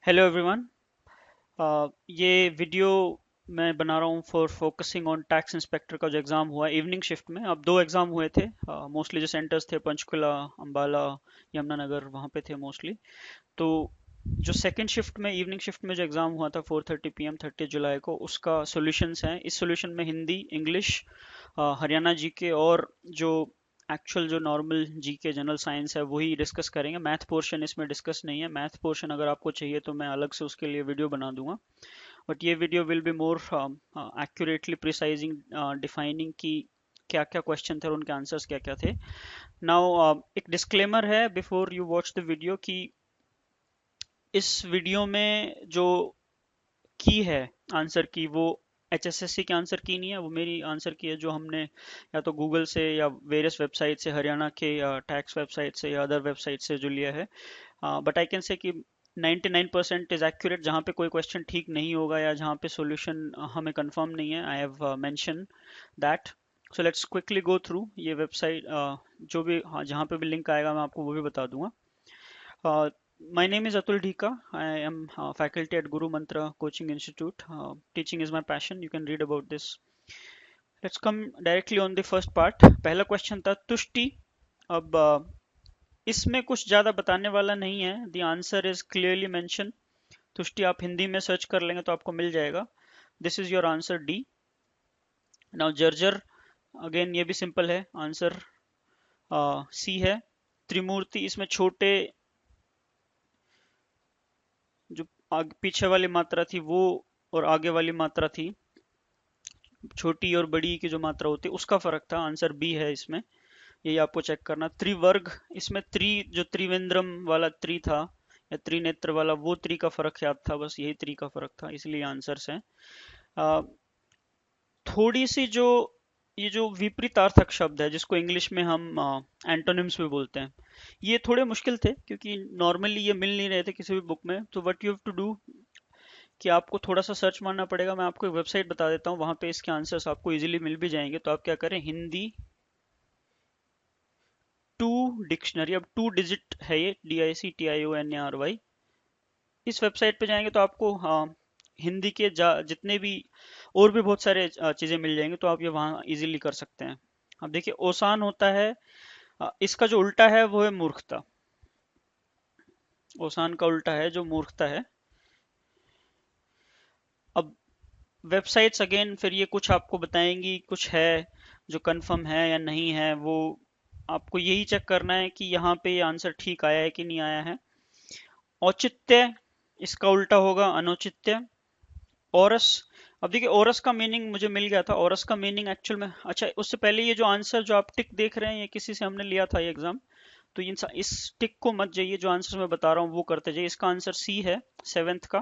Hello everyone. ये video मैं बना रहा हूँ for focusing on tax inspector का जो एग्ज़ाम हुआ इवनिंग शिफ्ट में। अब दो एग्ज़ाम हुए थे। मोस्टली जो सेंटर्स थे पंचकुला, अंबाला, यमुनानगर, वहाँ पे थे मोस्टली। तो जो सेकंड शिफ्ट में इवनिंग शिफ्ट में जो एग्ज़ाम हुआ था 4:30 PM 30 जुलाई को, उसका सॉल्यूशंस हैं। इस सॉल्यूशन में हिंदी, इंग्लिश, हरियाणा जीके और जो एक्चुअल जो नॉर्मल जीके जनरल साइंस है वही डिस्कस करेंगे। मैथ पोर्शन इसमें डिस्कस नहीं है। मैथ पोर्शन अगर आपको चाहिए तो मैं अलग से उसके लिए वीडियो बना दूंगा, बट ये video will be more accurately प्रिसाइजिंग, defining कि क्या क्या क्वेश्चन थे और उनके आंसर्स क्या क्या थे। नाउ एक डिस्क्लेमर है before you watch the video कि इस वीडियो में जो की है आंसर की, वो HSSC के आंसर की नहीं है, वो मेरी आंसर की है जो हमने या तो गूगल से या वेरियस वेबसाइट से, हरियाणा के या टैक्स वेबसाइट से या अदर वेबसाइट से जो लिया है। बट आई कैन से कि 99% इज एक्यूरेट। जहाँ पे कोई क्वेश्चन ठीक नहीं होगा या जहाँ पे सॉल्यूशन हमें कंफर्म नहीं है, I have mention that. So let's quickly go through ये वेबसाइट। जो भी, हाँ, जहाँ पे भी लिंक आएगा मैं आपको वो भी बता दूंगा। My name is Atul Dhika. I am faculty at Guru Mantra Coaching Institute. Teaching is my passion. You can read about this. Let's come directly on the first part. पहला क्वेश्चन था तुष्टि। अब इसमें कुछ ज़्यादा बताने वाला नहीं है। The answer is clearly mentioned. तुष्टि आप हिंदी में सर्च कर लेंगे तो आपको मिल जाएगा। This is your answer D. Now जर्जर, अगेन ये भी सिंपल है। आंसर C है। त्रिमूर्ति, इसमें छोटे जो पीछे वाली मात्रा थी वो और आगे वाली मात्रा थी, छोटी और बड़ी की जो मात्रा होती है उसका फर्क था। आंसर बी है इसमें। यही आपको चेक करना। त्रिवर्ग, इसमें त्रि जो त्रिवेंद्रम वाला त्रि था या त्रिनेत्र वाला, वो त्रि का फर्क याद था, बस यही त्रि का फर्क था, इसलिए आंसर्स हैं। अ, थोड़ी सी जो ये जो विपरीतार्थक शब्द है जिसको इंग्लिश में हम एंटोनिम्स भी बोलते हैं, ये थोड़े मुश्किल थे क्योंकि नॉर्मली ये मिल नहीं रहे थे किसी भी बुक में। तो what you have to do कि आपको थोड़ा सा सर्च मारना पड़ेगा। मैं आपको एक वेबसाइट बता देता हूँ, वहां पे इसके आंसर्स आपको इजीली मिल भी जाएंगे। तो आप क्या करें, हिंदी टू डिक्शनरी, अब टू डिजिट है ये, DICTIONARY। इस वेबसाइट पे जाएंगे तो आपको, हाँ, हिंदी के जितने भी और भी बहुत सारे चीजें मिल जाएंगे, तो आप ये वहाँ इजीली कर सकते हैं। अब देखिए, ओसान होता है, इसका जो उल्टा है वो है मूर्खता। ओसान का उल्टा है जो मूर्खता है। अब वेबसाइट्स अगेन फिर ये कुछ आपको बताएंगी, कुछ है जो कंफर्म है या नहीं है, वो आपको यही चेक करना है कि यहाँ पे ये आंसर ठीक आया है कि नहीं आया है। औचित्य, इसका उल्टा होगा अनौचित्य। औरस, अब देखिए औरस का मीनिंग मुझे मिल गया था। औरस का मीनिंग एक्चुअल में, अच्छा उससे पहले ये जो आंसर जो आप टिक देख रहे हैं, ये किसी से हमने लिया था ये एग्जाम। तो इस टिक को मत जाइए, जो आंसर मैं बता रहा हूँ वो करते जाइए। इसका आंसर सी है, सेवेंथ का।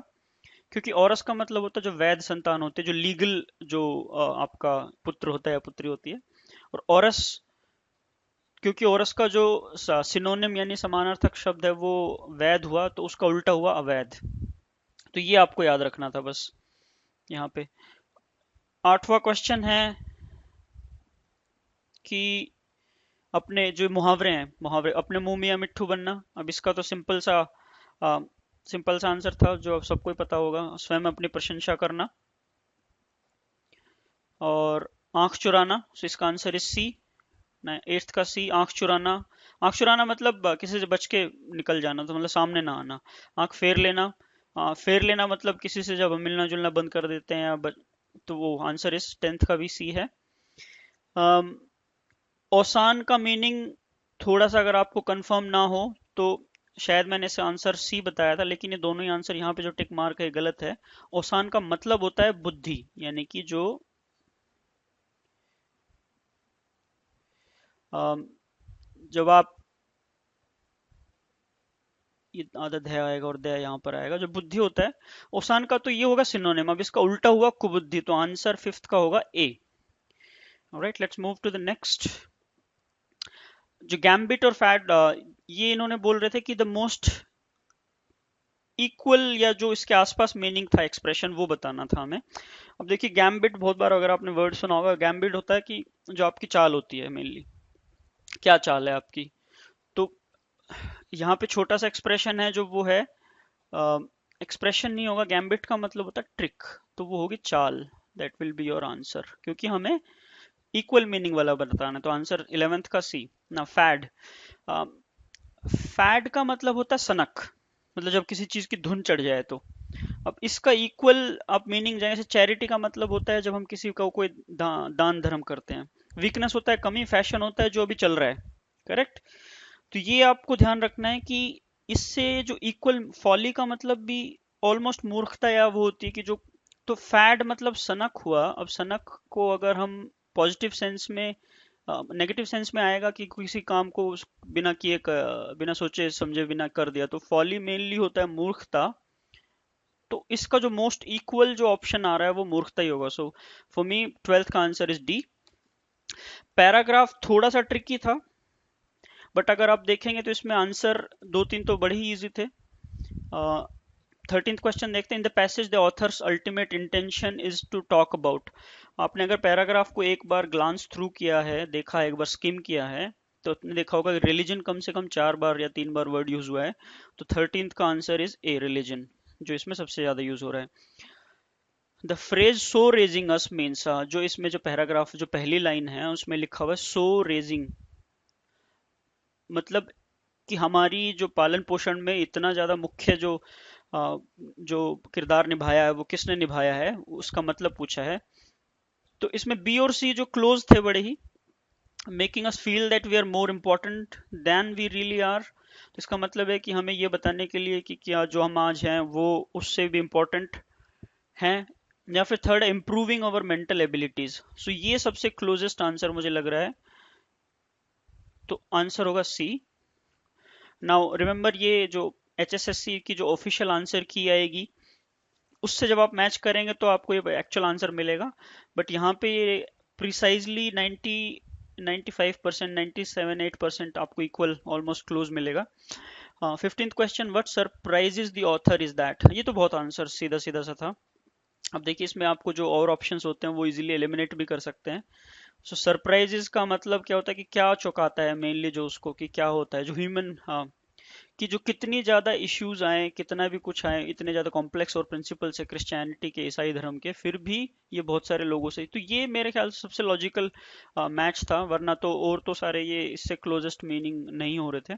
क्योंकि औरस का मतलब होता है जो वैध संतान होते हैं, जो लीगल, जो आपका पुत्र होता है या पुत्री होती है। और औरस, क्योंकि औरस का जो सिनोनिम यानी समानार्थक शब्द है वो वैध हुआ, तो उसका उल्टा हुआ अवैध। तो ये आपको याद रखना था बस यहाँ पे। आठवां क्वेश्चन है कि अपने जो मुहावरे हैं, मुहावरे अपने मुंह मियां मिट्ठू बनना। अब इसका तो सिंपल सा आंसर था जो अब सबको ही पता होगा, स्वयं अपनी प्रशंसा करना। और आंख चुराना, तो इसका आंसर इज सी। एट्थ का सी, आंख चुराना। आंख चुराना मतलब किसी से बच के निकल जाना, तो मतलब सामने ना आना। आंख फेर लेना, फेर लेना मतलब किसी से जब हम मिलना जुलना बंद कर देते हैं तो वो आंसर इस टेंथ का भी सी है। अम, औसान का मीनिंग थोड़ा सा अगर आपको कंफर्म ना हो तो शायद मैंने इसे आंसर सी बताया था, लेकिन ये दोनों ही आंसर यहाँ पे जो टिक मार्क है गलत है। औसान का मतलब होता है बुद्धि, यानी कि जो अम, जब आप, ये आधा ध्याय आएगा और दया यहाँ पर आएगा, जो बुद्धि होता है। ओसान का तो ये होगा सिनोनिम। अब इसका उल्टा हुआ कुबुद्धि, तो आंसर फिफ्थ का होगा a. Alright, let's move to the next. जो गैम्बिट और फैड, ये इन्होंने बोल रहे थे कि द मोस्ट इक्वल, या जो इसके आसपास मीनिंग था, एक्सप्रेशन, वो बताना था हमें। अब देखिए, गैम्बिट बहुत बार अगर आपने वर्ड सुना होगा, गैम्बिट होता है कि जो आपकी चाल होती है, मेनली क्या चाल है आपकी। तो यहाँ पे छोटा सा एक्सप्रेशन है जो वो है, एक्सप्रेशन नहीं होगा, गैम्बिट का मतलब होता है ट्रिक, तो वो होगी चाल। That will be your answer, क्योंकि हमें इक्वल मीनिंग वाला बताना है। तो आंसर 11th का सी ना। फैड, फैड का मतलब होता है सनक, मतलब जब किसी चीज की धुन चढ़ जाए तो। अब इसका इक्वल आप मीनिंग जाएंगे, जैसे चैरिटी का मतलब होता है जब हम किसी का कोई दान धर्म करते हैं। वीकनेस होता है कमी, फैशन होता है जो अभी चल रहा है। करेक्ट। तो ये आपको ध्यान रखना है कि इससे जो इक्वल, फॉली का मतलब भी ऑलमोस्ट मूर्खता या वो होती है कि जो, तो फैड मतलब सनक हुआ। अब सनक को अगर हम पॉजिटिव सेंस में, नेगेटिव सेंस में आएगा कि किसी काम को बिना किए बिना सोचे समझे बिना कर दिया, तो फॉली मेनली होता है मूर्खता। तो इसका जो मोस्ट इक्वल जो ऑप्शन आ रहा है वो मूर्खता ही होगा। सो फॉर मी 12th का आंसर इज डी। पैराग्राफ थोड़ा सा ट्रिकी था, बट अगर आप देखेंगे तो इसमें आंसर दो तीन तो बड़े ही इजी थे। 13th क्वेश्चन देखते हैं। In the passage the author's ultimate intention is to talk about. आपने अगर पैराग्राफ को एक बार ग्लांस थ्रू किया है, देखा है, एक बार स्किम किया है, तो आपने देखा होगा कि रिलीजन कम से कम 4 बार या 3 बार वर्ड यूज हुआ है। तो 13th का आंसर इज ए, रिलीजन, जो इसमें सबसे ज्यादा यूज हो रहा है। The phrase so raising us means, जो इसमें जो पैराग्राफ जो पहली लाइन है उसमें लिखा हुआ है सो रेजिंग, मतलब कि हमारी जो पालन पोषण में इतना ज्यादा मुख्य जो किरदार निभाया है वो किसने निभाया है, उसका मतलब पूछा है। तो इसमें बी और सी जो क्लोज थे बड़े ही, making us feel that we are more important than we really are. तो इसका मतलब है कि हमें ये बताने के लिए कि क्या जो हम आज हैं वो उससे भी इम्पोर्टेंट हैं। या फिर थर्ड, इम्प्रूविंग अवर मेंटल एबिलिटीज। सो ये सबसे क्लोजेस्ट आंसर मुझे लग रहा है, तो आंसर होगा सी। नाउ रिमेंबर, ये जो एचएसएससी की जो ऑफिशियल आंसर की आएगी उससे जब आप मैच करेंगे तो आपको ये एक्चुअल आंसर मिलेगा। बट यहाँ पे प्रिसाइजली 95%, 97-8% आपको इक्वल ऑलमोस्ट क्लोज मिलेगा। 15th question, what surprises the author is that. ये तो बहुत आंसर सीधा सीधा सा था। अब देखिए इसमें आपको जो और ऑप्शंस होते हैं वो इजीली एलिमिनेट भी कर सकते हैं। सो सरप्राइजेस का मतलब क्या होता है कि क्या चौंकाता है, मेनली जो उसको कि क्या होता है जो ह्यूमन, हाँ, कि जो कितनी ज्यादा इश्यूज आए, कितना भी कुछ आए, इतने ज्यादा कॉम्प्लेक्स और प्रिंसिपल्स है क्रिश्चियनिटी के, ईसाई धर्म के, फिर भी ये बहुत सारे लोगों से, तो ये मेरे ख्याल से सबसे लॉजिकल मैच था, वरना तो और तो सारे ये इससे क्लोजेस्ट मीनिंग नहीं हो रहे थे।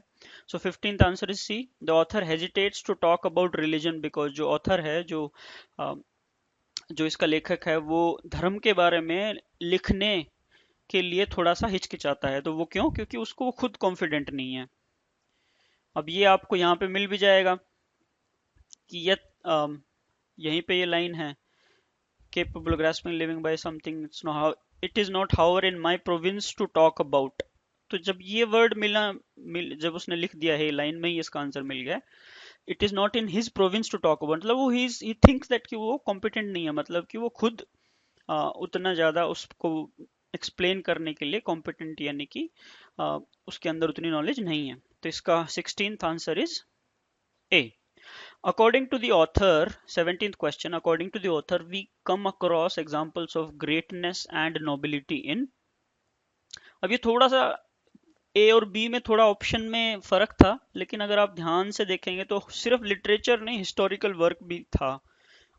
So 15th answer is C. The author hesitates to talk about religion because जो ऑथर है, जो इसका लेखक है, वो धर्म के बारे में लिखने के लिए थोड़ा सा हिचकिचाता है। तो वो क्यों? क्योंकि उसको वो खुद कॉन्फिडेंट नहीं है। अब ये आपको यहाँ पे मिल भी जाएगा कि यहीं पे ये लाइन है, capable of grasping living by something, it is not however in my province to talk about। तो जब ये वर्ड जब उसने लिख दिया है लाइन में ही इसका आंसर मिल गया। It is not in his province to talk about, मतलब वो ही थिंक्स दैट कि वो कॉम्पिटेंट नहीं है, मतलब कि वो खुद उतना ज्यादा उसको एक्सप्लेन करने के लिए कॉम्पिटेंट, यानी कि उसके अंदर उतनी नॉलेज नहीं है। तो इसका 16th answer is A. According to the author, 17th question, according to the author, we come across examples of greatness and nobility in। अब ये थोड़ा सा ए और बी में थोड़ा ऑप्शन में फर्क था, लेकिन अगर आप ध्यान से देखेंगे तो सिर्फ लिटरेचर नहीं, हिस्टोरिकल वर्क भी था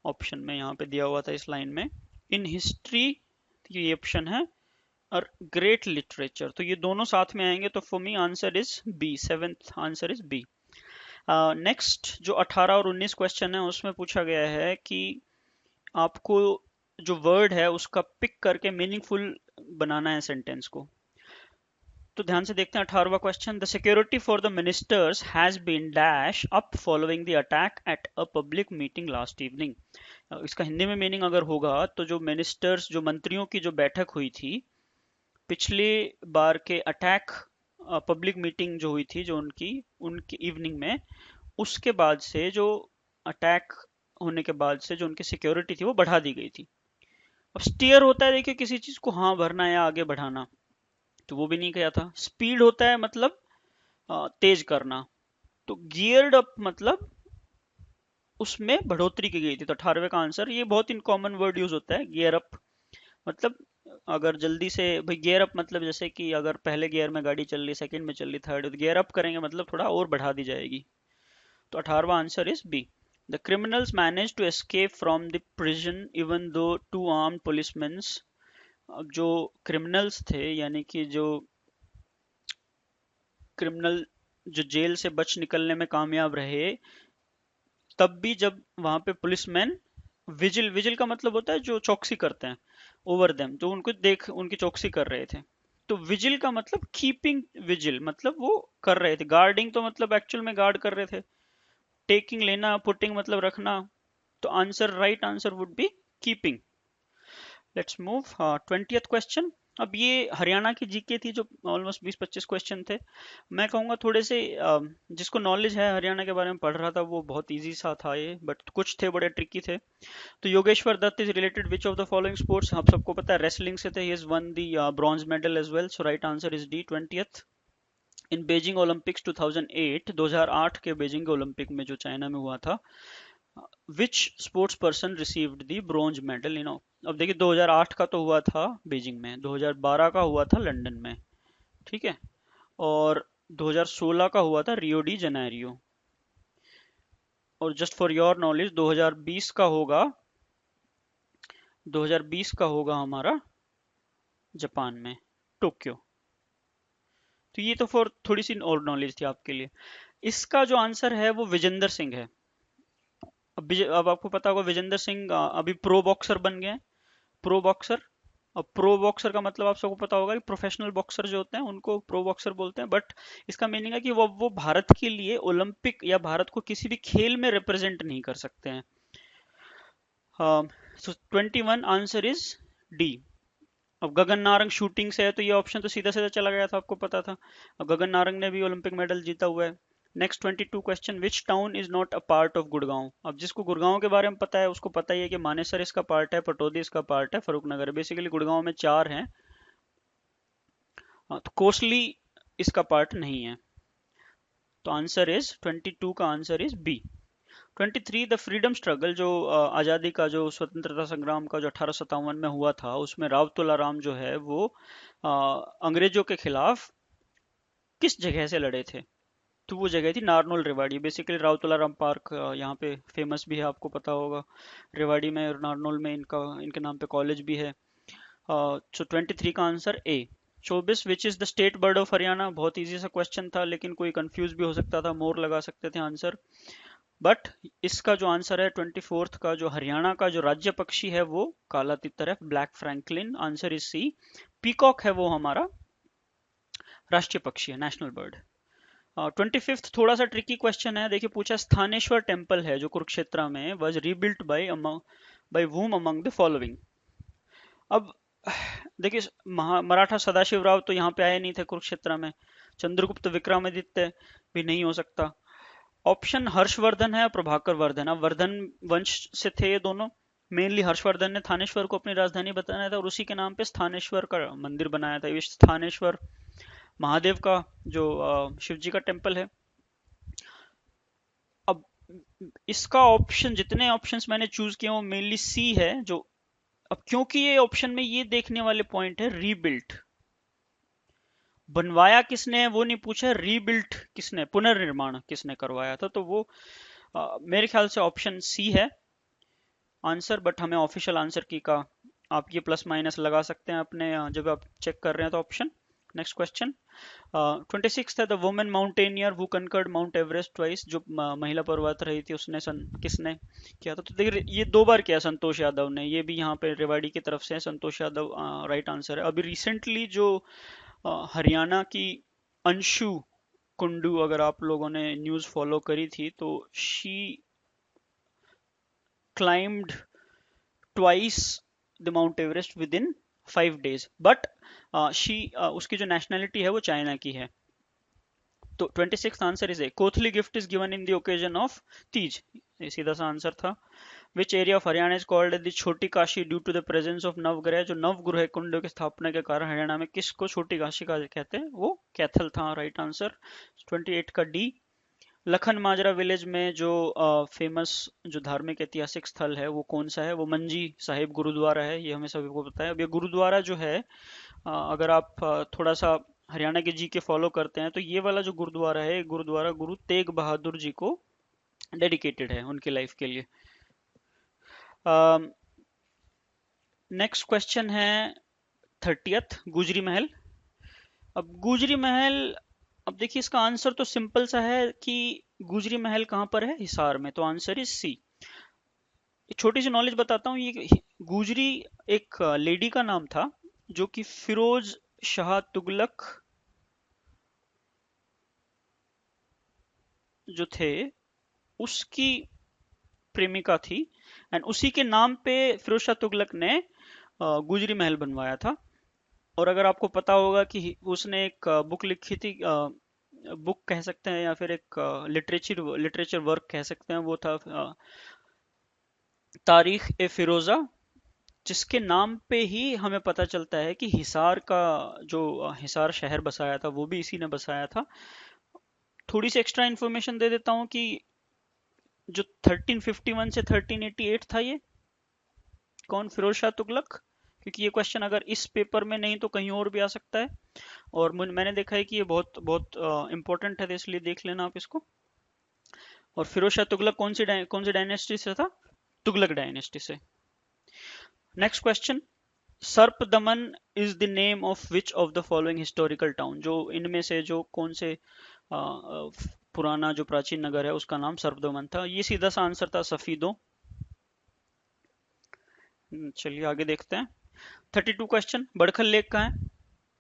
ऑप्शन में, यहाँ पे दिया हुआ था इस लाइन में। इन हिस्ट्री ये ऑप्शन है, और ग्रेट लिटरेचर, तो ये दोनों साथ में आएंगे। तो for me answer is B, 7th answer is B. Next जो 18 और 19 क्वेश्चन है उसमें पूछा गया है कि आपको जो वर्ड है उसका पिक करके मीनिंगफुल बनाना है सेंटेंस को। तो ध्यान से देखते हैं 18वां question. The security for the ministers has been dash up following the attack at a public meeting last evening. इसका हिंदी में मीनिंग अगर होगा तो जो मिनिस्टर्स, जो मंत्रियों की जो बैठक हुई थी पिछले बार के अटैक, पब्लिक मीटिंग जो हुई थी जो उनकी उनकी इवनिंग में, उसके बाद से जो अटैक होने के बाद से जो उनकी सिक्योरिटी थी वो बढ़ा दी गई थी। अब स्टीयर होता है, देखिए किसी चीज को हाँ भरना या आगे बढ़ाना, तो वो भी नहीं किया था। स्पीड होता है मतलब तेज करना, तो गियर्ड अप मतलब उसमें बढ़ोतरी की गई थी। तो 18वें का आंसर, ये बहुत इन कॉमन वर्ड यूज होता है गियर अप, मतलब अगर जल्दी से, भाई गियर अप मतलब जैसे कि अगर पहले गियर में गाड़ी चल रही, सेकंड में चल रही, थर्ड, तो गियर अप करेंगे मतलब थोड़ा और बढ़ा दी जाएगी। तो 18वां answer is B. The criminals manage to escape from the prison even though two armed policeman. अब जो क्रिमिनल्स थे, यानी कि जो क्रिमिनल जो जेल से बच निकलने में कामयाब रहे, तब भी जब वहां पे पुलिसमैन विजिल, विजिल का मतलब होता है जो चौकसी करते हैं, ओवर देम, जो उनको देख उनकी चौकसी कर रहे थे। तो विजिल का मतलब कीपिंग विजिल, मतलब वो कर रहे थे। गार्डिंग तो मतलब एक्चुअल में गार्ड कर रहे थे। टेकिंग लेना, पुटिंग मतलब रखना। तो answer, right answer would be keeping. Let's move 20th question. अब ये हरियाणा की जीके थी जो ऑलमोस्ट 20-25 क्वेश्चन थे। मैं कहूँगा थोड़े से जिसको नॉलेज है हरियाणा के बारे में पढ़ रहा था वो बहुत इजी सा था ये, बट कुछ थे बड़े ट्रिकी थे। तो Yogeshwar Dutt is related which of the following sports? आप सबको पता है रेसलिंग से थे। ही has won the bronze medal as well, so right answer is D 20th। In Beijing Olympics 2008, 2008 के बीजिंग ओलंपिक में जो चाइना में हुआ था, विच sports person received the bronze medal, you know. अब देखिए 2008 का तो हुआ था बीजिंग में, 2012 का हुआ था लंदन में, ठीक है, और 2016 का हुआ था रियो डी जनेरियो। और जस्ट फॉर योर नॉलेज 2020 का होगा, 2020 का होगा हमारा जापान में, टोक्यो। तो ये तो फॉर थोड़ी सी और नॉलेज थी आपके लिए। इसका जो आंसर है वो विजेंदर सिंह है। अब आपको पता होगा विजेंदर सिंह अभी प्रो बॉक्सर बन गए हैं, प्रो बॉक्सर। अब प्रो बॉक्सर का मतलब आप सबको पता होगा कि प्रोफेशनल बॉक्सर जो होते हैं उनको प्रो बॉक्सर बोलते हैं, बट इसका मीनिंग है कि वो भारत के लिए ओलंपिक या भारत को किसी भी खेल में रिप्रेजेंट नहीं कर सकते हैं। सो 21 आंसर इज डी। अब गगन नारंग शूटिंग से है तो ये ऑप्शन तो सीधा सीधा चला गया था, आपको पता था। अब गगन नारंग ने भी ओलंपिक मेडल जीता हुआ है। Next 22 question, which town is not a part of Gurgaon? अब जिसको गुड़गांव के बारे में पता है उसको पता ही है कि मानेसर इसका पार्ट है, पटौदी इसका पार्ट है, फरुखनगर। बेसिकली गुड़गांव में चार हैं। तो कोसली इसका पार्ट नहीं है। तो आंसर इज 22 का answer is B. 23 the freedom struggle, जो आज़ादी का जो स्वतंत्रता संग्राम का जो 1857 में हुआ था, उसमें राव तुलाराम जो है वो अंग्रेजों के खिलाफ किस जगह से लड़े थे? तो वो जगह थी नारनौल रेवाड़ी। बेसिकली राव तुलाराम पार्क यहाँ पे फेमस भी है, आपको पता होगा। रेवाड़ी में और नारनौल में इनका, इनके नाम पे कॉलेज भी है। सो 23 का answer A. 24 which is the state bird of Haryana? बहुत इजी सा क्वेश्चन था, लेकिन कोई कंफ्यूज भी हो सकता था, मोर लगा सकते थे आंसर। बट इसका जो आंसर है 24th का, जो हरियाणा का जो राज्य पक्षी है वो काला तितर है, black francolin. Answer is C. Peacock है वो हमारा राष्ट्रीय पक्षी है, नेशनल बर्ड। 25th थोड़ा सा ट्रिकी क्वेश्चन है। देखिए पूछा, स्थानेश्वर टेम्पल है जो कुरुक्षेत्र में, was rebuilt by whom among the following? अब देखिए मराठा सदाशिव राव तो यहाँ पे आए नहीं थे कुरुक्षेत्र में। चंद्रगुप्त विक्रमादित्य भी नहीं हो सकता। ऑप्शन हर्षवर्धन है, प्रभाकर वर्धन। अब वर्धन वंश से थे ये दोनों। मेनली हर्षवर्धन ने थानेश्वर को अपनी राजधानी बताया था और उसी के नाम पे स्थानेश्वर का मंदिर बनाया था। ये स्थानेश्वर महादेव का जो शिव जी का टेम्पल है। अब इसका ऑप्शन, जितने ऑप्शंस मैंने चूज किए वो मेनली सी है जो। अब क्योंकि ये ऑप्शन में ये देखने वाले पॉइंट है, रीबिल्ट बनवाया किसने है वो नहीं पूछा, रीबिल्ट किसने, पुनर्निर्माण किसने करवाया था, तो वो मेरे ख्याल से ऑप्शन सी है आंसर। बट हमें ऑफिशियल आंसर की का आप ये प्लस माइनस लगा सकते हैं अपने जब आप चेक कर रहे हैं तो ऑप्शन। नेक्स्ट क्वेश्चन 26 है, the women mountaineer who conquered Mount Everest twice, जो महिला पर्वत रही थी उसने किसने किया था? तो देखिए ये दो बार किया संतोष यादव ने, ये भी यहाँ पे रेवाड़ी की तरफ से है संतोष यादव, राइट आंसर है। अभी रिसेंटली जो हरियाणा की अंशु कुंडू, अगर आप लोगों ने न्यूज फॉलो करी थी, तो she climbed twice the mount Everest with in 5 days, but she उसकी जो नेशनैलिटी है वो चाइना की है। तो 26th answer is A. Kothli gift is given in the occasion of Teej, ये सीधा सा आंसर था। Which area of Haryana is called the Chhoti Kashi due to the presence of Navgrah, जो नवग्रह कुंड की स्थापना के कारण हरियाणा में किसको छोटी काशी का कहते हैं? वो कैथल था, राइट आंसर 28 का डी। लखन माजरा विलेज में जो फेमस जो धार्मिक ऐतिहासिक स्थल है वो कौन सा है? वो मंजी साहिब गुरुद्वारा है, ये हमें सभी को पता है। अब ये गुरुद्वारा जो है, अगर आप थोड़ा सा हरियाणा के जी के फॉलो करते हैं तो ये वाला जो गुरुद्वारा है, गुरुद्वारा गुरु तेग बहादुर जी को डेडिकेटेड है उनकी लाइफ के लिए। नेक्स्ट क्वेश्चन है 30th, गुजरी महल। अब गुजरी महल, अब देखिए इसका आंसर तो सिंपल सा है कि गुजरी महल कहाँ पर है, हिसार में, तो आंसर इज सी। छोटी सी नॉलेज बताता हूँ, ये गुजरी एक लेडी का नाम था जो कि फिरोज शाह तुगलक जो थे उसकी प्रेमिका थी, एंड उसी के नाम पे फिरोज शाह तुगलक ने गुजरी महल बनवाया था। और अगर आपको पता होगा कि उसने एक बुक लिखी थी, बुक कह सकते हैं या फिर एक लिटरेचर लिटरेचर वर्क कह सकते हैं, वो था तारीख ए फिरोजा, जिसके नाम पे ही हमें पता चलता है कि हिसार का जो हिसार शहर बसाया था वो भी इसी ने बसाया था। थोड़ी सी एक्स्ट्रा इन्फॉर्मेशन दे देता हूँ कि जो 1351 से 1388 था, ये कौन, फिरोज शाह तुगलक, क्योंकि ये क्वेश्चन अगर इस पेपर में नहीं तो कहीं और भी आ सकता है, और मैंने देखा है कि ये बहुत बहुत इंपॉर्टेंट है, तो इसलिए देख लेना आप इसको। और फिरोज शाह तुगलक कौन सी डायनेस्टी से था, तुगलक डायनेस्टी से। नेक्स्ट क्वेश्चन, सर्प दमन is the name of which of the following historical town, जो इनमें से जो कौन से पुराना जो प्राचीन नगर है उसका नाम सर्पदमन था। ये सीधा सा आंसर था सफीदो। चलिए आगे देखते हैं। 32 क्वेश्चन, बड़खल लेक कहाँ है,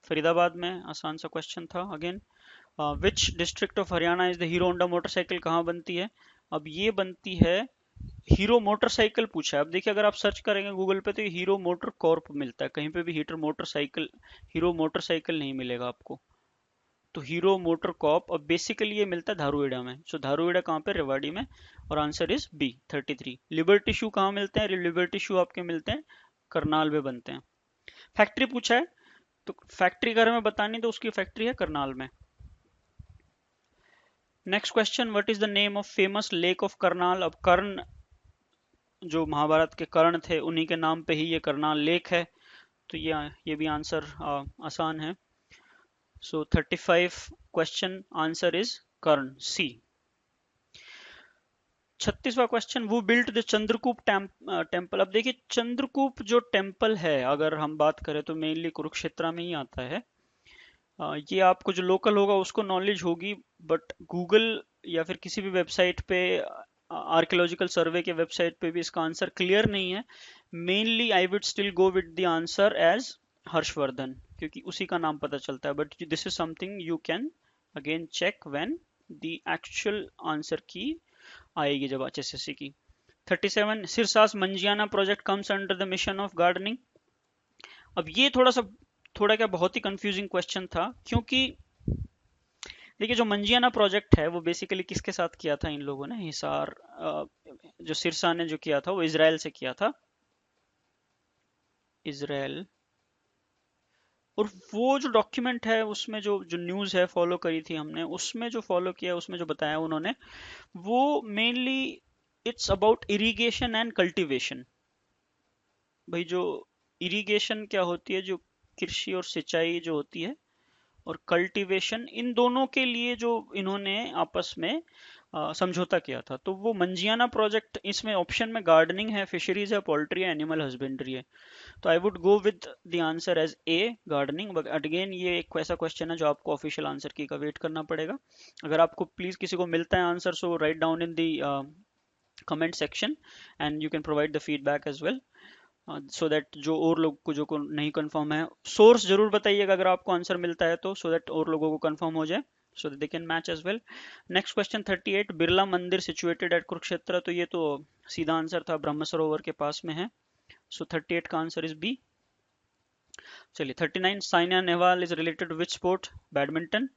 फरीदाबाद में, आसान सा क्वेश्चन था again. Which district of Haryana is the hero Honda motorcycle कहाँ बनती है, अब ये बनती है, हीरो मोटरसाइकिल पूछा है। अब देखिए अगर आप सर्च करेंगे गूगल पे तो ये हीरो मोटर कॉर्प मिलता है, कहीं पे भी हीरो मोटरसाइकिल नहीं मिलेगा आपको। तो हीरो मोटर कॉप, और बेसिकली ये मिलता है धारूहेड़ा में। सो धारूहेड़ा कहाँ पे, रेवाड़ी में, और आंसर इज बी 33। लिबर्टी शू कहाँ मिलते हैं, लिबर्टी शू आपके मिलते हैं करनाल में बनते हैं। फैक्ट्री पूछा है, तो फैक्ट्री अगर हमें बतानी तो उसकी फैक्ट्री है करनाल में। Next question, what is the name of famous lake of Karnal. अब कर्ण, जो महाभारत के कर्ण थे उन्हीं के नाम पे ही ये करनाल लेक है, तो ये भी आंसर आसान है। So 35 question, answer is Karna, C. 36वां question, who built the Chandrakoop temple. अब देखिए चंद्रकूप जो टेम्पल है अगर हम बात करें तो मेनली कुरुक्षेत्र में ही आता है। ये आपको जो लोकल होगा उसको नॉलेज होगी, बट गूगल या फिर किसी भी वेबसाइट पे, आर्कियोलॉजिकल सर्वे के वेबसाइट पे भी इसका आंसर क्लियर नहीं है। Mainly I would still go with the answer as Harshvardhan, क्योंकि उसी का नाम पता चलता है, but this is something you can again check when the actual answer की आएगी, जब HSSC की। 37, Sirsas Manjiyana project comes under the mission of gardening. अब ये थोड़ा क्या बहुत ही कंफ्यूजिंग क्वेश्चन था, क्योंकि देखिए जो मंजियाना प्रोजेक्ट है वो बेसिकली किसके साथ किया था इन लोगों ने, हिसार, जो सिरसा ने जो किया था वो इसराइल से किया था, इसराइल। और वो जो डॉक्यूमेंट है उसमें जो जो न्यूज़ है फॉलो करी थी हमने, उसमें जो फॉलो किया उसमें जो बताया उन्होंने, वो mainly it's about irrigation and cultivation. भाई जो इरिगेशन क्या होती है, जो कृषि और सिंचाई जो होती है, और कल्टीवेशन, इन दोनों के लिए जो इन्होंने आपस में समझौता किया था। तो वो मंजियाना प्रोजेक्ट, इसमें ऑप्शन में गार्डनिंग है, फिशरीज है, पोल्ट्री है, एनिमल हस्बेंड्री है, तो I would go with the answer as A, gardening. But again ये एक ऐसा क्वेश्चन है जो आपको ऑफिशियल आंसर की का वेट करना पड़ेगा। अगर आपको प्लीज किसी को मिलता है answer, so write down in the comment section and you can provide the feedback as well, so that जो और लोग को नहीं कंफर्म है, सोर्स जरूर बताइएगा अगर आपको आंसर मिलता है तो, सो दैट और लोगों को कंफर्म हो जाए, so that they can match as well. Next question 38, Birla Mandir situated eight Kurukshetra, तो ये तो सीधा आंसर था, ब्रह्म सरोवर के पास में है, सो 38 का आंसर इज बी। चलिए 39, Saina Nehwal is related which sport, badminton,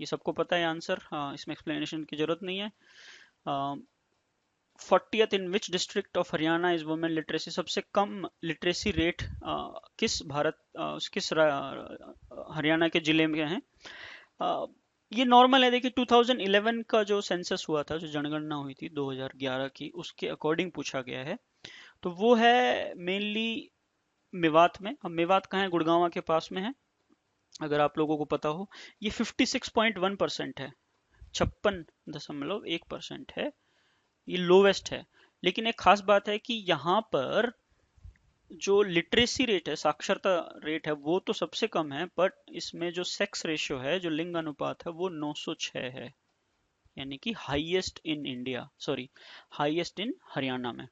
ये सबको पता है आंसर, इसमें एक्सप्लेनेशन की जरूरत नहीं है। 40th, in which district of Haryana is women literacy, सबसे कम लिटरेसी रेट किस हरियाणा के जिले में है। ये नॉर्मल है, देखिए 2011 का जो सेंसस हुआ था, जो जनगणना हुई थी 2011 की, उसके अकॉर्डिंग पूछा गया है, तो वो है मेनली मेवात में। अब मेवात कहाँ है, गुड़गांव के पास में है, अगर आप लोगों को पता हो। ये 56.1% है, 56.1% है, ये लोवेस्ट है। लेकिन एक खास बात है कि यहाँ पर जो लिटरेसी रेट है, साक्षरता रेट है, वो तो सबसे कम है, बट इसमें जो सेक्स रेशियो है, जो लिंग अनुपात है, वो 906 है, यानी कि highest in India, sorry, highest in Haryana में।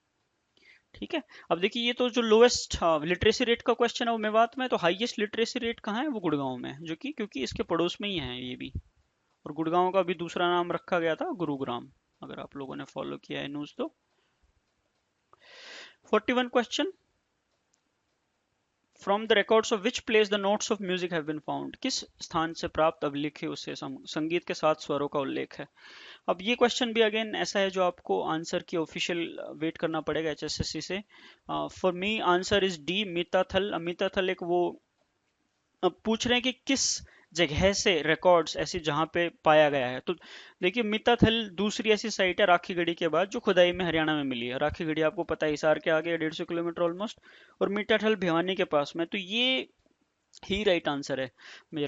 ठीक है। अब देखिए, ये तो जो लोएस्ट लिटरेसी रेट का क्वेश्चन है वो मेवात में है, तो हाईएस्ट लिटरेसी रेट कहाँ है? वो गुड़गांव में है, जो कि क्योंकि इसके पड़ोस में ही है ये भी। और गुड़गांव का भी दूसरा नाम रखा गया था गुरुग्राम, अगर आप लोगों ने फॉलो किया है न्यूज तो। 41 question, from the records of which place the notes of music have been found, किस स्थान से प्राप्त अभिलेखों से संगीत के साथ स्वरों का उल्लेख है। अब ये क्वेश्चन भी अगेन ऐसा है जो आपको आंसर की ऑफिशियल वेट करना पड़ेगा एचएसएससी से। For me answer is D, Mitathal. Mitathal एक वो पूछ रहे हैं कि किस जगह से रिकॉर्ड्स ऐसी जहां पे पाया गया है। तो देखिए, मित्ताथल दूसरी ऐसी साइट है राखीगढ़ी के बाद जो खुदाई में हरियाणा में मिली है। राखीगढ़ी आपको पता है हिसार के आगे 150 किलोमीटर ऑलमोस्ट, और मित्ताथल भिवानी के पास में। तो ये ही राइट आंसर है मुझे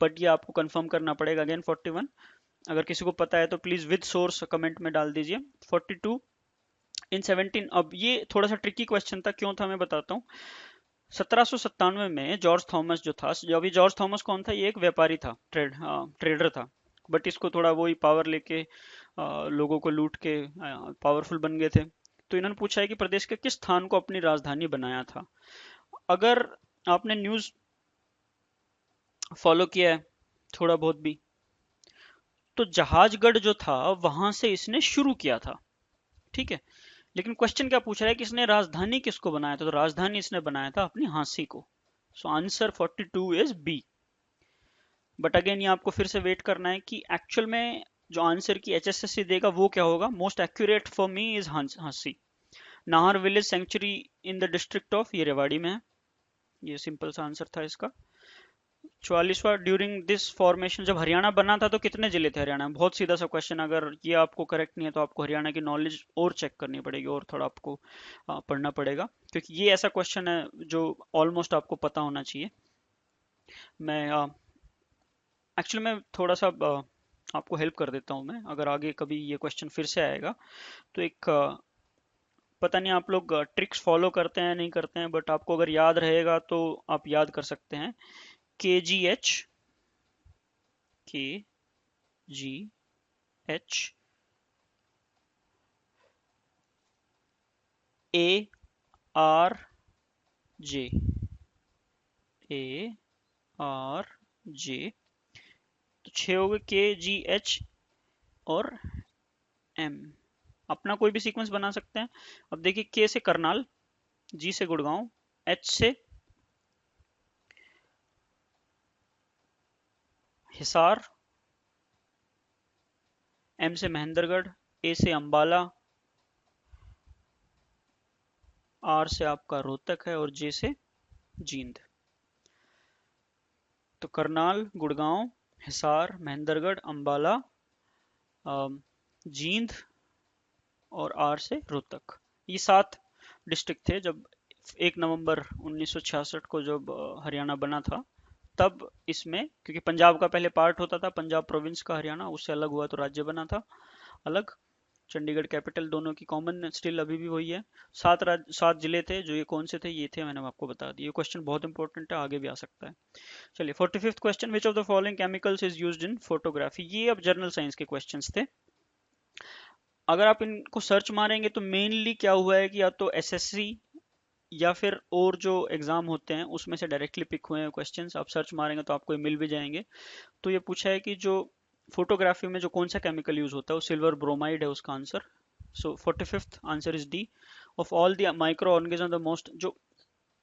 बट ये आपको कंफर्म करना पड़ेगा अगेन। 41, अगर किसी को पता है तो प्लीज विद सोर्स कमेंट में डाल दीजिए। 42, इन 17, अब ये थोड़ा सा ट्रिकी क्वेश्चन था, क्यों था मैं बताता हूँ। 1797 में जॉर्ज थॉमस जो था, जो अभी जॉर्ज थॉमस कौन था? ये एक व्यापारी था, ट्रेडर था, बट इसको थोड़ा वही पावर लेके लोगों को लूट के पावरफुल बन गए थे। तो इन्होंने पूछा है कि प्रदेश के किस स्थान को अपनी राजधानी बनाया था। अगर आपने न्यूज फॉलो किया है थोड़ा बहुत भी, तो जहाजगढ़ जो था वहां से इसने शुरू किया था। ठीक है। लेकिन क्वेश्चन क्या पूछ रहा है कि इसने राजधानी किसको बनाया था? तो राजधानी इसने बनाया था अपनी हांसी को। So answer 42 is B. But again ये आपको फिर से वेट करना है कि एक्चुअल में जो आंसर की एचएसएससी देगा वो क्या होगा। Most accurate for me is Hansi. Nahar village sanctuary in the district of, ये रेवाड़ी में है। ये सिंपल सा आंसर था इसका। 44वां, ड्यूरिंग दिस फॉर्मेशन, जब हरियाणा बना था तो कितने जिले थे हरियाणा में? बहुत सीधा सा क्वेश्चन, अगर ये आपको करेक्ट नहीं है तो आपको हरियाणा की नॉलेज और चेक करनी पड़ेगी, और थोड़ा आपको पढ़ना पड़ेगा, क्योंकि ये ऐसा क्वेश्चन है जो ऑलमोस्ट आपको पता होना चाहिए। मैं एक्चुअली मैं थोड़ा सा आपको हेल्प कर देता हूँ मैं, अगर आगे कभी ये क्वेश्चन फिर से आएगा तो एक पता नहीं आप लोग ट्रिक्स फॉलो करते हैं नहीं करते हैं, बट आपको अगर याद रहेगा तो आप याद कर सकते हैं। KGH ARJ, ARJ, तो 6 हो गए, KGH और M। अपना कोई भी सीक्वेंस बना सकते हैं। अब देखिए, के से करनाल, जी से गुड़गांव, एच से हिसार, एम से महेंद्रगढ़, ए से अंबाला, आर से आपका रोहतक है, और जे से जींद। तो करनाल, गुड़गांव, हिसार, महेंद्रगढ़, अंबाला, जींद, और आर से रोहतक। ये 7 डिस्ट्रिक्ट थे जब 1 नवंबर 1966 को जब हरियाणा बना था। तब इसमें, क्योंकि पंजाब का पहले पार्ट होता था, पंजाब प्रोविंस का हरियाणा, उससे अलग हुआ तो राज्य बना था अलग। चंडीगढ़ कैपिटल, दोनों की कॉमन स्टिल अभी भी वही है। 7 जिले थे, जो ये कौन से थे? ये थे, मैंने आपको बता दिया। ये क्वेश्चन बहुत इंपॉर्टेंट है, आगे भी आ सकता है। चलिए, 45th question, which of the following chemicals is used in photography. ये अब जनरल साइंस के क्वेश्चंस थे। अगर आप इनको सर्च मारेंगे तो मेनली क्या हुआ है कि या तो एसएससी या फिर और जो एग्जाम होते हैं उसमें से डायरेक्टली पिक हुए हैं क्वेश्चंस। आप सर्च मारेंगे तो आपको ये मिल भी जाएंगे। तो ये पूछा है कि जो फोटोग्राफी में जो कौन सा केमिकल यूज होता है, वो सिल्वर ब्रोमाइड है उसका answer. So 45th answer is D. Of all the micro organism the most,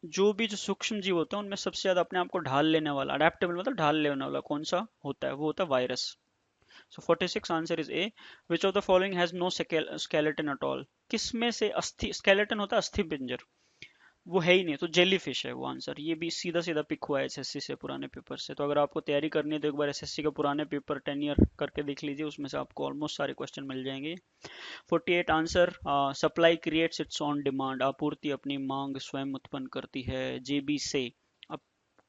जो भी जो सूक्ष्म जीव होते हैं उनमें सबसे ज्यादा अपने आप को ढाल लेने वाला, अडेप्टेबल मतलब ढाल लेने वाला कौन सा होता है? वो होता है virus. So 46 answer is A. Which of the following has no skeleton at all. किसमें से अस्थि, स्केलेटन होता है अस्थि पिंजर, वो है ही नहीं, तो जेली फिश है वो आंसर। ये भी सीधा सीधा पिक हुआ है एसएससी से, पुराने पेपर से। तो अगर आपको तैयारी करनी है तो एक बार एसएससी का पुराने पेपर 10 ईयर करके देख लीजिए, उसमें से आपको ऑलमोस्ट सारे क्वेश्चन मिल जाएंगे। 48 answer, supply creates it's on demand, आपूर्ति अपनी मांग स्वयं उत्पन्न करती है, जेबी से। अब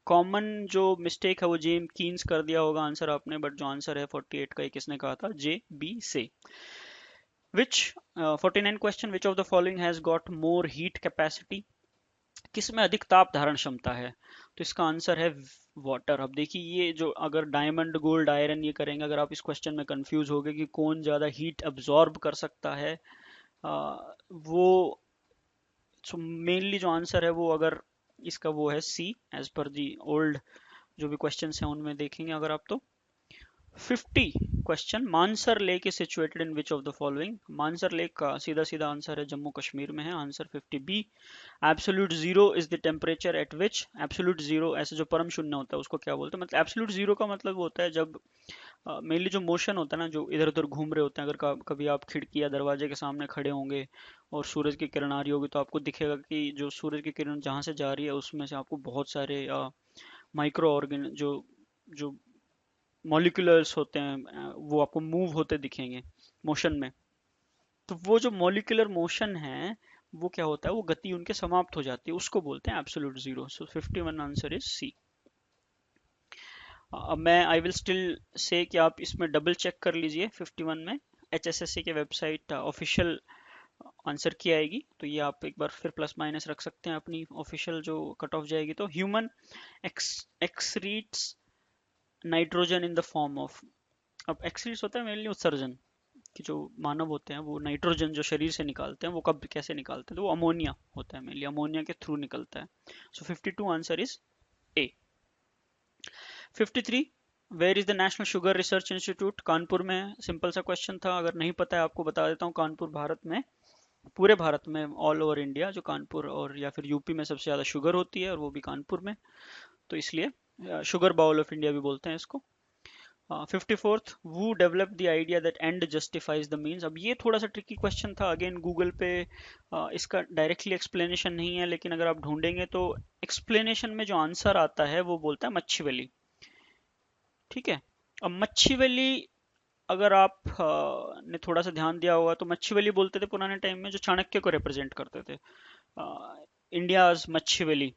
कॉमन जो मिस्टेक है वो जेम कीन्स कर दिया होगा आंसर आपने, बट जो आंसर है 48 का, ये किसने कहा था? जे बी से। विच 49 question, which of the following has got more heat capacity, किस में अधिक ताप धारण क्षमता है? तो इसका आंसर है वाटर। अब देखिए ये जो अगर डायमंड गोल्ड आयरन ये करेंगे, अगर आप इस क्वेश्चन में कंफ्यूज हो गए कि कौन ज्यादा हीट अब्जॉर्ब कर सकता है, वो मेनली जो आंसर है वो अगर इसका वो है सी, एज पर दी ओल्ड जो भी क्वेश्चन हैं उनमें देखेंगे अगर आप तो। 50 question, Mansar lake is situated in which of the following? Mansar lake का सीधा सीधा आंसर है जम्मू कश्मीर में है, answer 50 B. Absolute zero is the temperature at which, absolute zero ऐसे जो परम शून्य होता है उसको क्या बोलते हैं? मतलब एब्सोल्यूट जीरो का मतलब होता है जब मेनली जो मोशन होता है ना, जो इधर उधर घूम रहे होते हैं, अगर कभी आप खिड़की या दरवाजे के सामने खड़े होंगे और सूरज की किरण आ रही होगी तो आपको दिखेगा कि जो सूरज की किरण जहाँ से जा रही है उसमें से आपको बहुत सारे माइक्रो ऑर्गन जो जो मॉलिक्यूलर्स होते हैं वो आपको मूव होते दिखेंगे मोशन में। तो वो जो मॉलिक्यूलर मोशन है वो क्या होता है, वो गति उनके समाप्त हो जाती है, उसको बोलते हैं absolute zero. So 51 answer is C. अब मैं आई विल स्टिल से कि आप इसमें डबल चेक कर लीजिए 51 में, एचएसएससी के वेबसाइट ऑफिशियल आंसर की आएगी, तो ये आप एक बार फिर प्लस माइनस रख सकते हैं अपनी ऑफिशियल जो कट ऑफ जाएगी। तो human excretes nitrogen in the form of, अब एक्सक्रीट्स होता है मेनली उत्सर्जन, कि जो मानव होते हैं वो नाइट्रोजन जो शरीर से निकालते हैं वो कब कैसे निकालते हैं, तो वो अमोनिया होता है, मेनली अमोनिया के थ्रू निकलता है। So 52 answer is A. 53, where is the national sugar research institute? Kanpur में। सिंपल सा क्वेश्चन था, अगर नहीं पता है आपको बता देता हूँ। कानपुर भारत में, पूरे भारत में, ऑल ओवर इंडिया जो कानपुर और या फिर यूपी में सबसे ज़्यादा शुगर होती है और वो भी कानपुर में, तो इसलिए शुगर बाउल ऑफ इंडिया भी बोलते हैं इसको। 54th, who developed the idea that end justifies the means? अब ये थोड़ा सा ट्रिकी क्वेश्चन था, अगेन गूगल पे इसका डायरेक्टली एक्सप्लेनेशन नहीं है, लेकिन अगर आप ढूंढेंगे तो एक्सप्लेनेशन में जो आंसर आता है वो बोलता है मच्छीवली। ठीक है, अब मच्छीवली अगर आप ने थोड़ा सा ध्यान दिया होगा तो मच्छीवली बोलते थे पुराने टाइम में जो चाणक्य को रिप्रेजेंट करते थे। इंडियाज मच्छीवली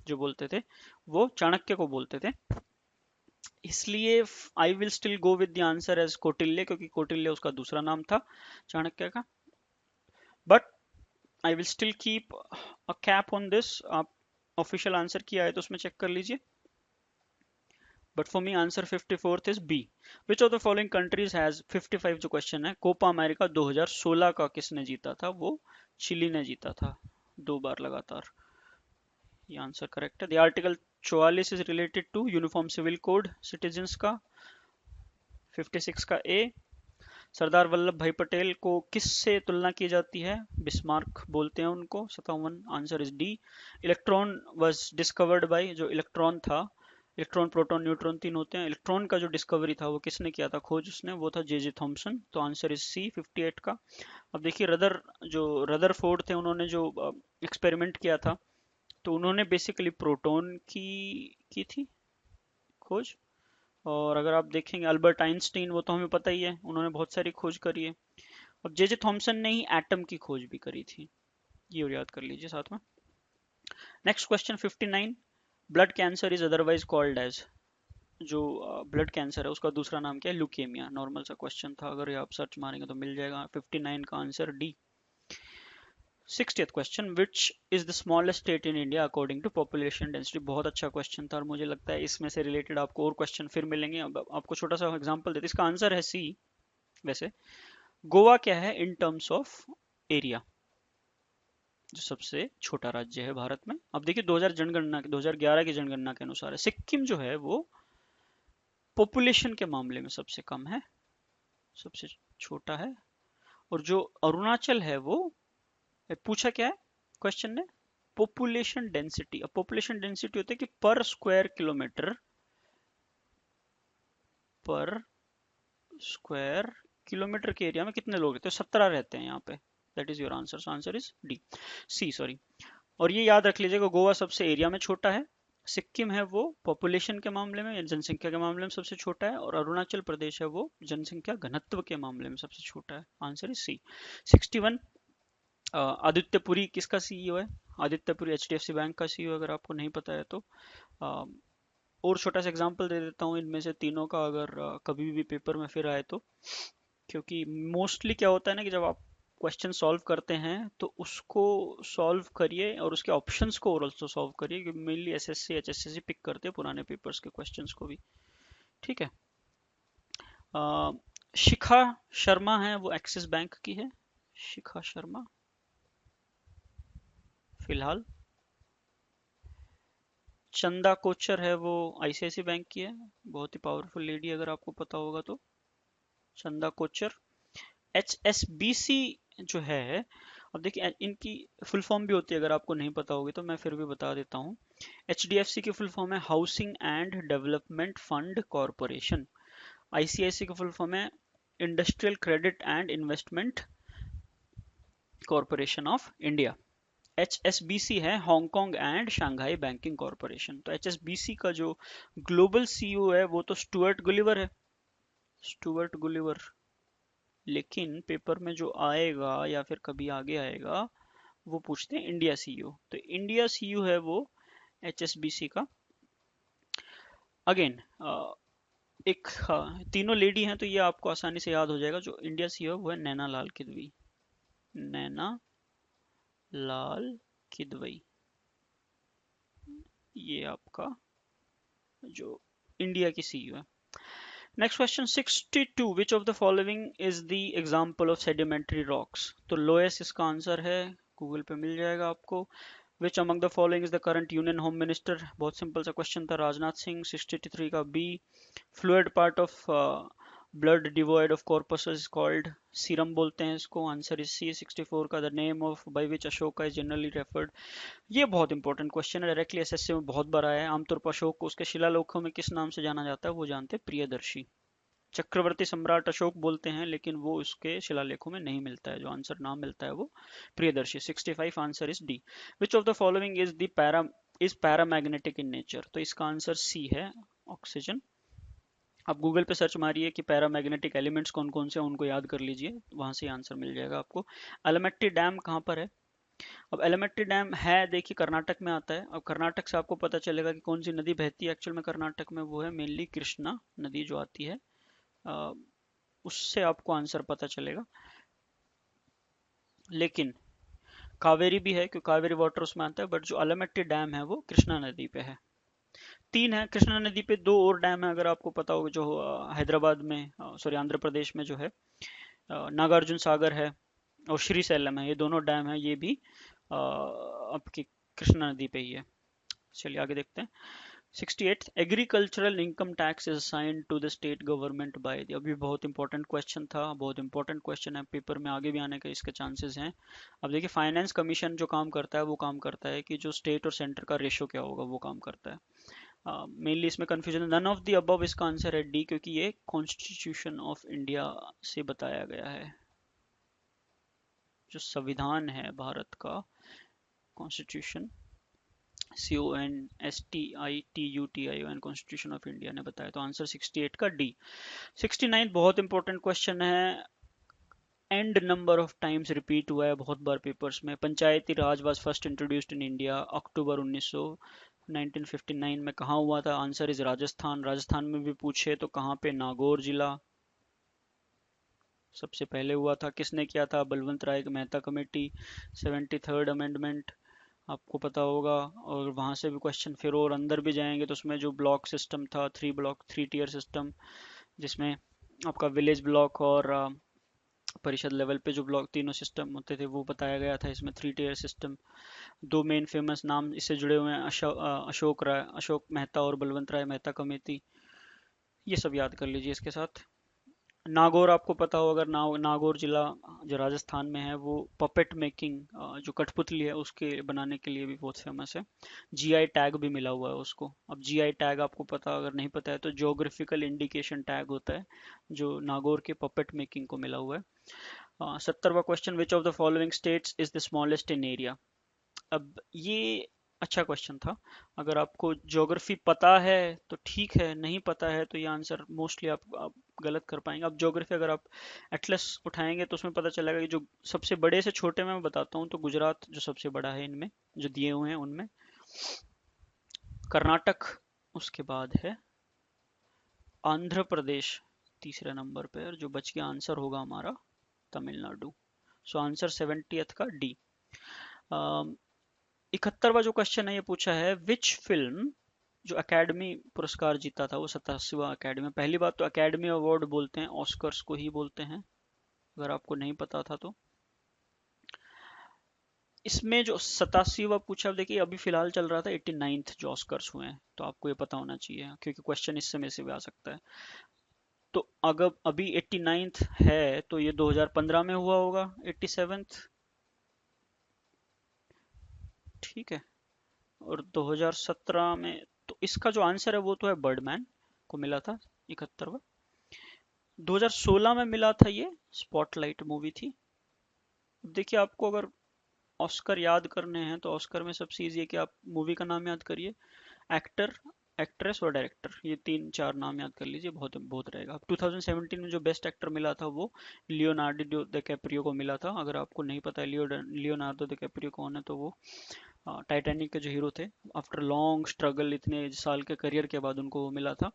जो बोलते थे वो चाणक्य को बोलते थे, इसलिए I will still go with the answer as Kautilya, क्योंकि कौटिल्य उसका दूसरा नाम था चाणक्य का। But I will still keep a cap on this, आप ऑफिशियल आंसर किया है तो उसमें चेक कर लीजिए। But for me answer 54th is B. Which of the following countries has, 55 जो क्वेश्चन है, कोपा अमेरिका 2016 का किसने जीता था? वो चिली ने जीता था 2 बार लगातार। ये आंसर करेक्ट है। The article 44 is related to uniform civil code citizens का, 56 का ए। सरदार वल्लभ भाई पटेल को किस से तुलना की जाती है? बिस्मार्क बोलते हैं उनको। 57 answer is D. Electron was discovered by, जो इलेक्ट्रॉन था, इलेक्ट्रॉन प्रोटॉन न्यूट्रॉन तीन होते हैं, इलेक्ट्रॉन का जो डिस्कवरी था वो किसने किया था, खोज उसने, वो था जे जे थॉमसन। तो आंसर इज सी 58 का। अब देखिए जो रदरफोर्ड थे उन्होंने जो एक्सपेरिमेंट किया था, तो उन्होंने बेसिकली प्रोटॉन की थी खोज। और अगर आप देखेंगे अल्बर्ट आइंस्टीन, वो तो हमें पता ही है, उन्होंने बहुत सारी खोज करी है। अब जे जे थॉमसन ने ही एटम की खोज भी करी थी, ये और याद कर लीजिए साथ में। Next question 59, blood cancer is otherwise called as, जो ब्लड कैंसर है उसका दूसरा नाम क्या है? ल्यूकेमिया। नॉर्मल सा क्वेश्चन था, अगर ये आप सर्च मारेंगे तो मिल जाएगा। 59 का answer D. 60th question, which is the smallest state in India according to population density? बहुत अच्छा क्वेश्चन था और मुझे लगता है इसमें से रिलेटेड आपको और क्वेश्चन फिर मिलेंगे। अब आपको छोटा सा एग्जांपल देते, इसका आंसर है सी। वैसे गोवा क्या है इन टर्म्स ऑफ एरिया, जो सबसे छोटा राज्य है भारत में? अब देखिए 2011 की जनगणना के अनुसार है, सिक्किम जो है वो पॉपुलेशन के मामले में सबसे कम है, सबसे छोटा है। और जो अरुणाचल है वो, पूछा क्या है क्वेश्चन ने? Population density. अब पॉपुलेशन डेंसिटी होता है कि पर स्क्वायर किलोमीटर, पर स्क्वायर किलोमीटर के एरिया में कितने लोग रहते हैं? 17 रहते हैं यहाँ पे। That is your answer. So answer is D, C sorry. और ये याद रख लीजिएगा, गोवा सबसे एरिया में छोटा है, सिक्किम है वो पॉपुलेशन के मामले में, जनसंख्या के मामले में सबसे छोटा है, और अरुणाचल प्रदेश है वो जनसंख्या घनत्व के मामले में सबसे छोटा है। आंसर इज सी। 61, आदित्यपुरी किसका सीईओ है? आदित्यपुरी एचडीएफसी बैंक का सीईओ, अगर आपको नहीं पता है तो। और छोटा सा एग्जांपल दे देता हूँ इनमें से तीनों का, अगर कभी भी पेपर में फिर आए तो। क्योंकि मोस्टली क्या होता है ना कि जब आप क्वेश्चन सॉल्व करते हैं तो उसको सॉल्व करिए और उसके ऑप्शंस को और ऑल्सो सॉल्व करिए, क्योंकि मेनली एसएससी एचएससी पिक करते हैं पुराने पेपर्स के क्वेश्चंस को भी। ठीक है। अ, शिखा शर्मा है वो एक्सिस बैंक की है, शिखा शर्मा फिलहाल। चंदा कोचर है वो आईसीआईसी बैंक की है, बहुत ही पावरफुल लेडी अगर आपको पता होगा तो। चंदा कोचर। एचएसबीसी जो है, अब देखिए इनकी फुल फॉर्म भी होती है, अगर आपको नहीं पता होगी तो मैं फिर भी बता देता हूँ। एचडीएफसी की फुल फॉर्म है housing and development fund corporation. ICIC की फुल फॉर्म है industrial credit and investment corporation of India. HSBC है Hong Kong and Shanghai banking corporation. तो एचएसबीसी का जो ग्लोबल सीईओ है वो तो स्टुअर्ट गुलिवर है, स्टुअर्ट गुलिवर। लेकिन पेपर में जो आएगा या फिर कभी आगे आएगा वो पूछते हैं इंडिया सीईओ, तो इंडिया सीईओ है वो एचएसबीसी का। अगेन एक, हाँ, तीनों लेडी हैं तो ये आपको आसानी से याद हो जाएगा। जो इंडिया सीईओ है वो है नैना लाल किदवई, नैना लाल किदवई। ये आपका जो इंडिया की सीईओ है। Next question 62, which of the following is the example of sedimentary rocks. तो लोएस इसका आंसर है, गूगल पे मिल जाएगा आपको। Which among the following is the current union home minister, बहुत सिंपल सा क्वेश्चन था, राजनाथ सिंह। 63 का B. Fluid part of blood devoid of corpus is called, serum बोलते हैं इसको, आंसर इज सी। 64 का the name of by which Ashoka is generally referred. ये बहुत इंपॉर्टेंट क्वेश्चन है, डायरेक्टली एसएससी में बहुत बार आया है। आमतौर पर अशोक को उसके शिलालेखों में किस नाम से जाना जाता है, वो जानते हैं प्रियदर्शी। चक्रवर्ती सम्राट अशोक बोलते हैं लेकिन वो उसके शिलालेखों में नहीं मिलता है, जो आंसर नाम मिलता है वो Priyadarshi. 65 answer is D. Which of the following is paramagnetic in nature, तो इसका आंसर सी है, ऑक्सीजन। आप गूगल पे सर्च मारिए कि पैरामैग्नेटिक एलिमेंट्स कौन कौन से हैं, उनको याद कर लीजिए, वहां से आंसर मिल जाएगा आपको। एलमेट्टी डैम कहाँ पर है? अब एलिमेंट्री डैम है, देखिए कर्नाटक में आता है। अब कर्नाटक से आपको पता चलेगा कि कौन सी नदी बहती है एक्चुअल में कर्नाटक में, वो है मेनली कृष्णा नदी जो आती है। अ, उससे आपको आंसर पता चलेगा। लेकिन कावेरी भी है क्योंकि कावेरी वाटर उसमें आता है, बट जो अलमट्टी डैम है वो कृष्णा नदी पे है। तीन है कृष्णा नदी पे, दो और डैम है अगर आपको पता होगा, जो हैदराबाद में, सॉरी आंध्र प्रदेश में जो है, नागार्जुन सागर है और श्रीशैलम है, ये दोनों डैम है, ये भी आपकी कृष्णा नदी पे ही है। चलिए आगे देखते हैं। 68, agricultural income tax is assigned to the state government by the, अभी बहुत इंपॉर्टेंट क्वेश्चन था, बहुत इंपॉर्टेंट क्वेश्चन है, पेपर में आगे भी आने के इसके चांसेस हैं। अब देखिए फाइनेंस कमीशन जो काम करता है वो काम करता है कि जो स्टेट और सेंटर का रेशो क्या होगा वो काम करता है। मेनली इसमें कंफ्यूजन है, नन ऑफ द अबव इसका आंसर है डी, क्योंकि ये कॉन्स्टिट्यूशन ऑफ इंडिया से बताया गया है, जो संविधान है भारत का, constitution, CONSTITUTION, constitution of India ने बताया, तो आंसर 68 का डी। 69 बहुत इंपॉर्टेंट क्वेश्चन है, and number of times repeat हुआ है बहुत बार पेपर्स में। Panchayati Raj was first introduced in India October 1959 में, कहाँ हुआ था? Answer is Rajasthan. राजस्थान में भी पूछे तो कहाँ पे? नागौर जिला सबसे पहले हुआ था। किसने किया था? बलवंत राय मेहता कमेटी। 73rd अमेंडमेंट आपको पता होगा। और वहां से भी क्वेश्चन फिर और अंदर भी जाएंगे तो उसमें जो ब्लॉक सिस्टम था, थ्री टियर सिस्टम, जिसमें आपका विलेज ब्लॉक और परिषद लेवल पे जो ब्लॉक तीनों सिस्टम होते थे वो बताया गया था इसमें, थ्री टियर सिस्टम। दो मेन फेमस नाम इससे जुड़े हुए हैं, अशोक मेहता और बलवंत राय मेहता कमेटी। ये सब याद कर लीजिए इसके साथ। नागौर आपको पता हो, अगर नागौर जिला जो राजस्थान में है वो पपेट मेकिंग, जो कठपुतली है उसके बनाने के लिए भी बहुत फेमस है। जीआई टैग भी मिला हुआ है उसको। अब जीआई टैग आपको पता, अगर नहीं पता है तो ज्योग्राफिकल इंडिकेशन टैग होता है, जो नागौर के पपेट मेकिंग को मिला हुआ है। 70वां question, which of the following states is the smallest in area. अब ये अच्छा क्वेश्चन था। अगर आपको ज्योग्राफी पता है तो ठीक है, नहीं पता है तो ये आंसर मोस्टली आप गलत कर पाएंगे। अब ज्योग्राफी अगर आप एटलस उठाएंगे तो उसमें पता चलेगा कि जो सबसे बड़े से छोटे में मैं बताता हूँ, तो गुजरात जो सबसे बड़ा है इनमें जो दिए हुए हैं उनमें, कर्नाटक उसके बाद है, आंध्र प्रदेश तीसरे नंबर पे, और जो बच गया आंसर होगा हमारा तमिलनाडु। सो आंसर 70th का डी। 71वां जो क्वेश्चन है ये पूछा है, विच फिल्म जो अकेडमी पुरस्कार जीता था, वो 87वां अकेडमी। पहली बात तो अकेडमी अवार्ड बोलते हैं, ऑस्कर्स को ही बोलते हैं, अगर आपको नहीं पता था तो। इसमें जो 87वां पूछा, देखिए अभी फिलहाल चल रहा था 89th जो ऑस्कर्स हुए हैं, तो आपको ये पता होना चाहिए क्योंकि क्वेश्चन इस समय से भी आ सकता है। तो अगर अभी 89th है तो ये 2015 में हुआ होगा 87th, ठीक है। और 2017 में, तो इसका जो आंसर है वो तो है बर्डमैन को मिला था 71वां। 2016 में मिला था ये स्पॉटलाइट मूवी थी। देखिए आपको अगर ऑस्कर याद करने हैं तो ऑस्कर में सबसे इजी है कि आप मूवी का नाम याद करिए, एक्टर, एक्ट्रेस और डायरेक्टर, ये तीन चार नाम याद कर लीजिए, बहुत बहुत रहेगा। अब 2017 में जो बेस्ट एक्टर मिला था वो लियोनार्डो डिकैप्रियो को मिला था। अगर आपको नहीं पता है लियोनार्डो डिकैप्रियो कौन है, तो वो टाइटैनिक के जो हीरो थे, आफ्टर लॉन्ग स्ट्रगल इतने साल के करियर के बाद उनको वो मिला था।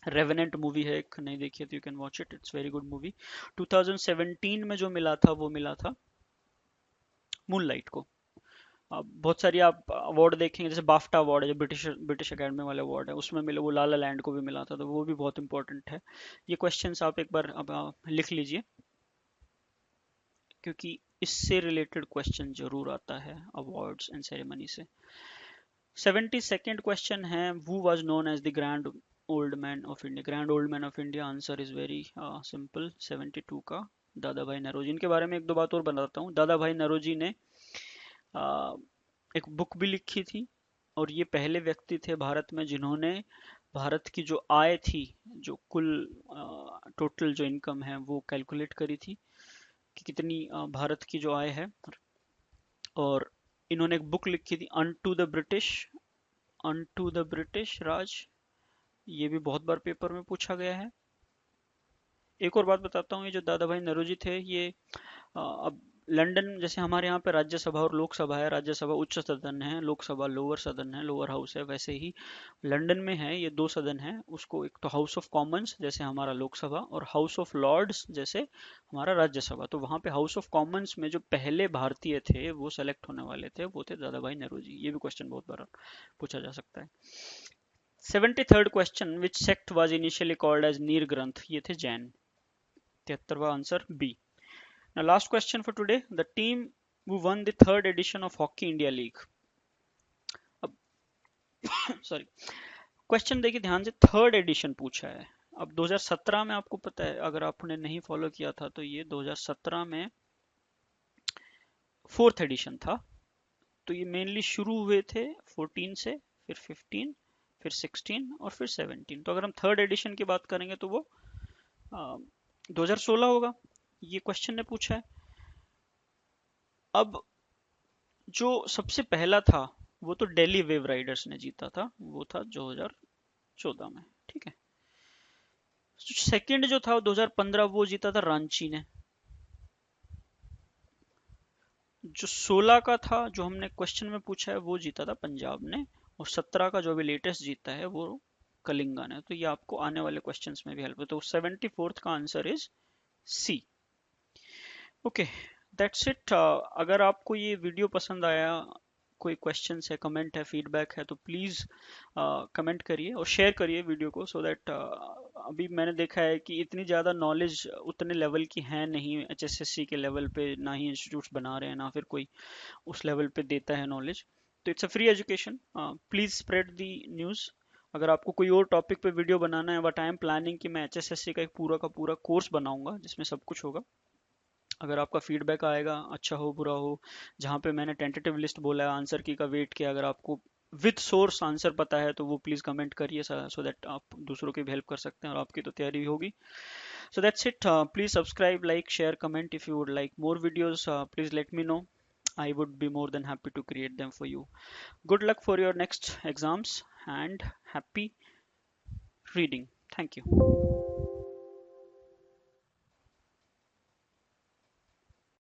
रेवेनेंट मूवी है एक, नहीं देखी है तो you can watch it, it's very good movie. 2017 में जो मिला था वो मिला था मूनलाइट को। बहुत सारी आप अवार्ड देखेंगे, जैसे बाफ्टा अवार्ड है जो ब्रिटिश ब्रिटिश अकेडमी वाले अवार्ड है, उसमें मिले, वो लाला लैंड को भी मिला था, तो वो भी बहुत इंपॉर्टेंट है। ये क्वेश्चंस आप एक बार अब लिख लीजिए, क्योंकि इससे रिलेटेड क्वेश्चन जरूर आता है अवार्ड्स एंड सेरेमनी से। 72nd क्वेश्चन है, who was known as the grand old man of India? Grand old man of India, answer is very simple, 72 का दादा भाई नौरोजी। इनके बारे में एक दो बात और बताता हूँ। दादा भाई नौरोजी ने एक बुक भी लिखी थी, और ये पहले व्यक्ति थे भारत में जिन्होंने भारत की जो आय थी, जो कुल टोटल जो इनकम है वो कैलकुलेट करी थी कि कितनी भारत की जो आय है। और इन्होंने एक बुक लिखी थी, unto the British, unto the British Raj. ये भी बहुत बार पेपर में पूछा गया है। एक और बात बताता हूँ, ये जो दादा भाई नौरोजी थे, ये अब लंदन, जैसे हमारे यहाँ पे राज्यसभा और लोकसभा है, राज्यसभा उच्च सदन है, लोकसभा लोअर सदन है, लोअर हाउस है, वैसे ही लंदन में है ये दो सदन है। उसको एक तो हाउस ऑफ कॉमन्स जैसे हमारा लोकसभा, और हाउस ऑफ लॉर्ड्स जैसे हमारा राज्यसभा। तो वहाँ पे हाउस ऑफ कॉमन्स में जो पहले भारतीय थे वो सेलेक्ट होने वाले थे, वो थे दादा भाई नौरोजी। ये भी क्वेश्चन बहुत बार पूछा जा सकता है। 73rd question, which sect was initially called as Nirgranth? ये थे जैन। 73वां answer B. Now last question for today, the team who won the third edition of Hockey India League. अब सॉरी, क्वेश्चन देखिए ध्यान से, थर्ड एडिशन पूछा है। अब 2017 में आपको पता है, अगर आपने नहीं फॉलो किया था तो ये 2017 में फोर्थ एडिशन था। तो ये मेनली शुरू हुए थे 14 से, फिर 15, फिर 16 और फिर 17। तो अगर हम थर्ड एडिशन की बात करेंगे तो वो 2016 होगा। ये क्वेश्चन ने पूछा है। अब जो सबसे पहला था वो तो दिल्ली वेव राइडर्स ने जीता था, वो था 2014 में, ठीक है। सेकंड जो था 2015, वो जीता था रांची ने। जो 16 का था, जो हमने क्वेश्चन में पूछा है, वो जीता था पंजाब ने। और 17 का जो अभी लेटेस्ट जीता है वो कलिंगा ने। तो ये आपको आने वाले क्वेश्चंस में भी हेल्प है। तो 74th का answer is C. Okay, that's it. अगर आपको ये वीडियो पसंद आया, कोई क्वेश्चन है, कमेंट है, फीडबैक है, तो प्लीज़ कमेंट करिए और शेयर करिए वीडियो को, सो दैट अभी मैंने देखा है कि इतनी ज़्यादा नॉलेज उतने लेवल की है नहीं एचएसएससी के लेवल पे, ना ही इंस्टीट्यूट्स बना रहे हैं, ना फिर कोई उस लेवल पे देता है नॉलेज। तो it's a free education, please spread the news. अगर आपको कोई और टॉपिक पे वीडियो बनाना है, बट आई एम प्लानिंग कि मैं एचएसएससी का एक पूरा का पूरा कोर्स बनाऊंगा जिसमें सब कुछ होगा। अगर आपका फीडबैक आएगा, अच्छा हो बुरा हो, जहाँ पे मैंने टेंटेटिव लिस्ट बोला है आंसर की का वेट किया, अगर आपको विद सोर्स आंसर पता है तो वो प्लीज़ कमेंट करिए, सो दैट आप दूसरों की भी हेल्प कर सकते हैं और आपकी तो तैयारी भी होगी। So that's it. Please subscribe, like, share, comment if you would like more videos, please let me know. I would be more than happy to create them for you. Good luck for your next exams and happy reading. Thank you.